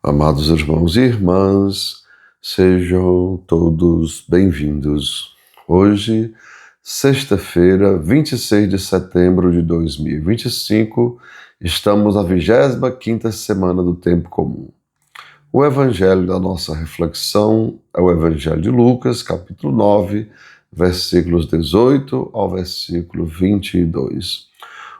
Amados irmãos e irmãs, sejam todos bem-vindos. Hoje, sexta-feira, 26 de setembro de 2025, estamos na 25ª semana do Tempo Comum. O evangelho da nossa reflexão é o evangelho de Lucas, capítulo 9, versículos 18 ao versículo 22.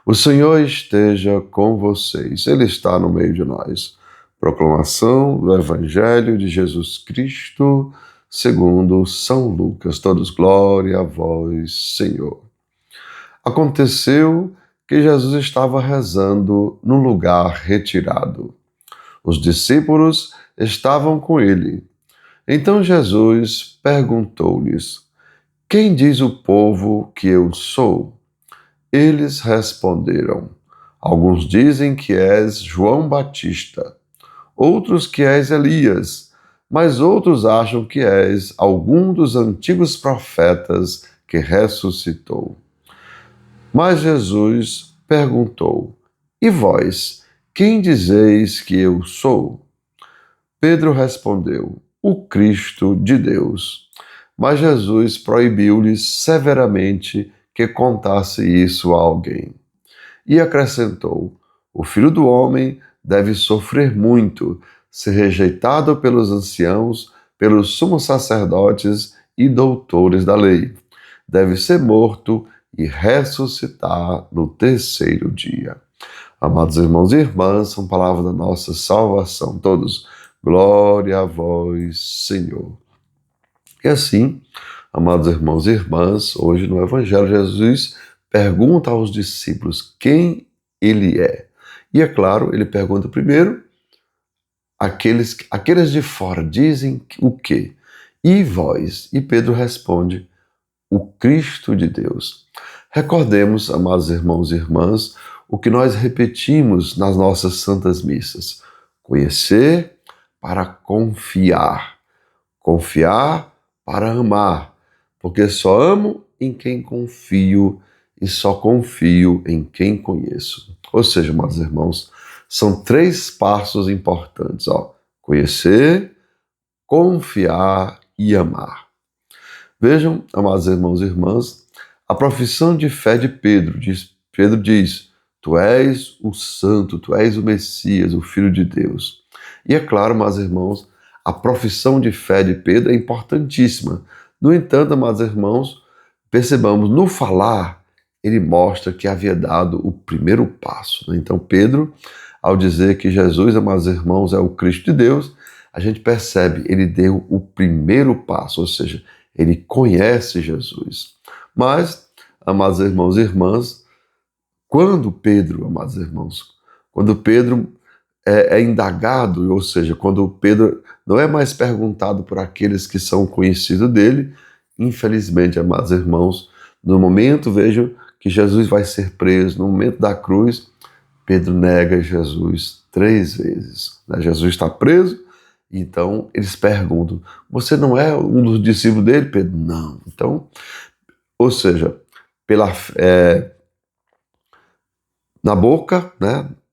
O Senhor esteja com vocês, Ele está no meio de nós. Proclamação do Evangelho de Jesus Cristo, segundo São Lucas. Todos glória a vós, Senhor. Aconteceu que Jesus estava rezando num lugar retirado. Os discípulos estavam com ele. Então Jesus perguntou-lhes: Quem diz o povo que eu sou? Eles responderam: Alguns dizem que és João Batista, outros que és Elias, mas outros acham que és algum dos antigos profetas que ressuscitou. Mas Jesus perguntou: E vós, quem dizeis que eu sou? Pedro respondeu: O Cristo de Deus. Mas Jesus proibiu-lhes severamente que contasse isso a alguém. E acrescentou: O Filho do Homem deve sofrer muito, ser rejeitado pelos anciãos, pelos sumos sacerdotes e doutores da lei. Deve ser morto e ressuscitar no terceiro dia. Amados irmãos e irmãs, são palavras da nossa salvação. Todos, glória a vós, Senhor. E assim, amados irmãos e irmãs, hoje no Evangelho, Jesus pergunta aos discípulos quem ele é. E é claro, ele pergunta primeiro, aqueles de fora dizem o quê? E vós? E Pedro responde, o Cristo de Deus. Recordemos, amados irmãos e irmãs, o que nós repetimos nas nossas santas missas. Conhecer para confiar. Confiar para amar. Porque só amo em quem confio e só confio em quem conheço. Ou seja, meus irmãos, são 3 passos importantes. Conhecer, confiar e amar. Vejam, amados irmãos e irmãs, a profissão de fé de Pedro. Pedro diz, tu és o Santo, tu és o Messias, o Filho de Deus. E é claro, meus irmãos, a profissão de fé de Pedro é importantíssima. No entanto, amados irmãos, percebamos, no falar, ele mostra que havia dado o primeiro passo. Então, Pedro, ao dizer que Jesus, amados irmãos, é o Cristo de Deus, a gente percebe, ele deu o primeiro passo, ou seja, ele conhece Jesus. Mas, amados irmãos e irmãs, quando Pedro é indagado, ou seja, quando Pedro não é mais perguntado por aqueles que são conhecidos dele, infelizmente, amados irmãos, no momento, vejam, que Jesus vai ser preso, no momento da cruz, Pedro nega Jesus 3 vezes. Jesus está preso, então eles perguntam, você não é um dos discípulos dele? Pedro, não. Então, ou seja, na boca,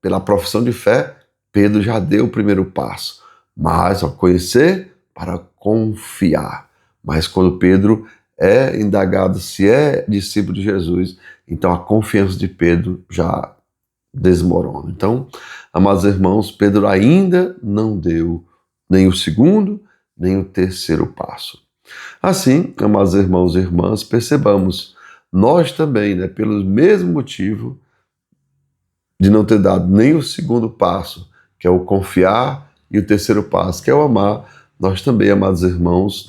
pela profissão de fé, Pedro já deu o primeiro passo. Mas ao conhecer, para confiar. Mas quando Pedro é indagado se é discípulo de Jesus, então a confiança de Pedro já desmorona. Então, amados irmãos, Pedro ainda não deu nem o segundo, nem o terceiro passo. Assim, amados irmãos e irmãs, percebamos, nós também, pelo mesmo motivo de não ter dado nem o segundo passo, que é o confiar, e o terceiro passo, que é o amar, nós também, amados irmãos,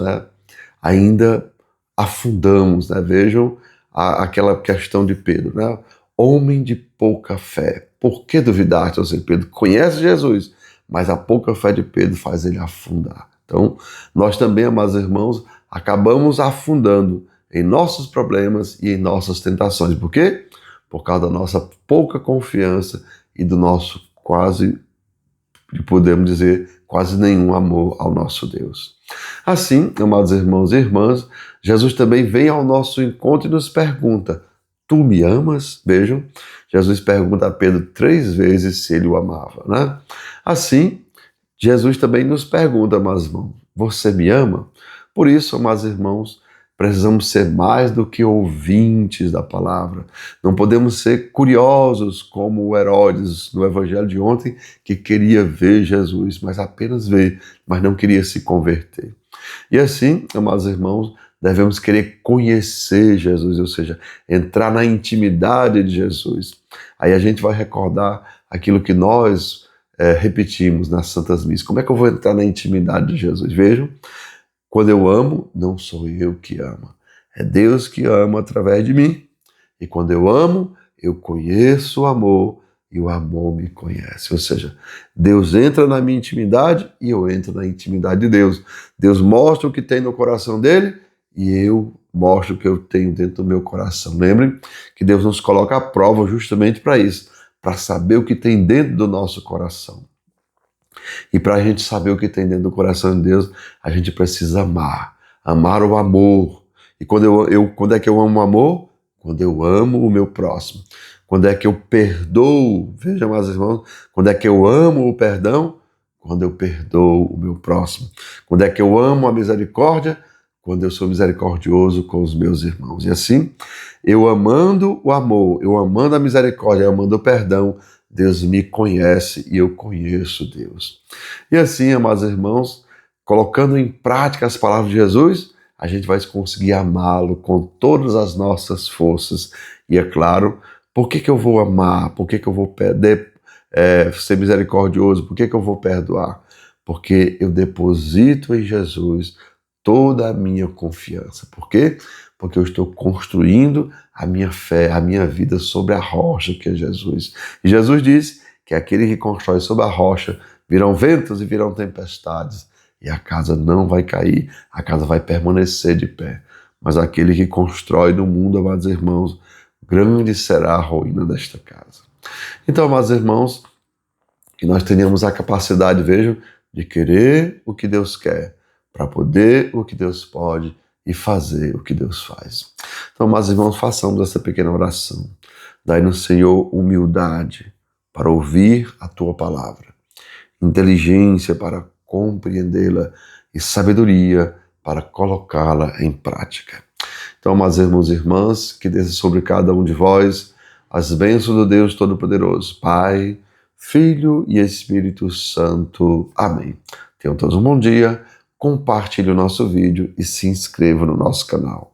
ainda afundamos, vejam aquela questão de Pedro, homem de pouca fé, por que duvidaste? Ou seja, Pedro conhece Jesus, mas a pouca fé de Pedro faz ele afundar. Então, nós também, amados irmãos, acabamos afundando em nossos problemas e em nossas tentações. Por quê? Por causa da nossa pouca confiança e do nosso podemos dizer, quase nenhum amor ao nosso Deus. Assim, amados irmãos e irmãs, Jesus também vem ao nosso encontro e nos pergunta, tu me amas? Vejam, Jesus pergunta a Pedro 3 vezes se ele o amava. Assim, Jesus também nos pergunta, amados irmãos, você me ama? Por isso, amados irmãos, precisamos ser mais do que ouvintes da palavra. Não podemos ser curiosos como o Herodes no evangelho de ontem, que queria ver Jesus, mas apenas ver, mas não queria se converter. E assim, amados irmãos, devemos querer conhecer Jesus, ou seja, entrar na intimidade de Jesus. Aí a gente vai recordar aquilo que nós repetimos nas Santas Missas. Como é que eu vou entrar na intimidade de Jesus? Vejam, quando eu amo, não sou eu que amo. É Deus que ama através de mim. E quando eu amo, eu conheço o amor e o amor me conhece. Ou seja, Deus entra na minha intimidade e eu entro na intimidade de Deus. Deus mostra o que tem no coração dele e eu mostro o que eu tenho dentro do meu coração. Lembrem que Deus nos coloca à prova justamente para isso, para saber o que tem dentro do nosso coração. E para a gente saber o que tem dentro do coração de Deus, a gente precisa amar. Amar o amor. E quando é que eu amo o amor? Quando eu amo o meu próximo. Quando é que eu perdoo? Vejam, meus irmãos, quando é que eu amo o perdão? Quando eu perdoo o meu próximo. Quando é que eu amo a misericórdia? Quando eu sou misericordioso com os meus irmãos. E assim, eu amando o amor, eu amando a misericórdia, eu amando o perdão, Deus me conhece e eu conheço Deus. E assim, amados irmãos, colocando em prática as palavras de Jesus, a gente vai conseguir amá-lo com todas as nossas forças. E é claro, por que eu vou amar? Por que eu vou ser misericordioso? Por que eu vou perdoar? Porque eu deposito em Jesus toda a minha confiança. Por quê? Porque eu estou construindo a minha fé, a minha vida sobre a rocha que é Jesus. E Jesus disse que aquele que constrói sobre a rocha virão ventos e virão tempestades, e a casa não vai cair, a casa vai permanecer de pé. Mas aquele que constrói no mundo, amados irmãos, grande será a ruína desta casa. Então, amados irmãos, que nós tenhamos a capacidade, vejam, de querer o que Deus quer, para poder o que Deus pode e fazer o que Deus faz. Então, amados irmãos, façamos essa pequena oração. Dai-nos, Senhor, humildade para ouvir a Tua palavra, inteligência para compreendê-la e sabedoria para colocá-la em prática. Então, amados irmãos e irmãs, que desça sobre cada um de vós as bênçãos do Deus Todo-Poderoso, Pai, Filho e Espírito Santo. Amém. Tenham todos um bom dia, compartilhe o nosso vídeo e se inscreva no nosso canal.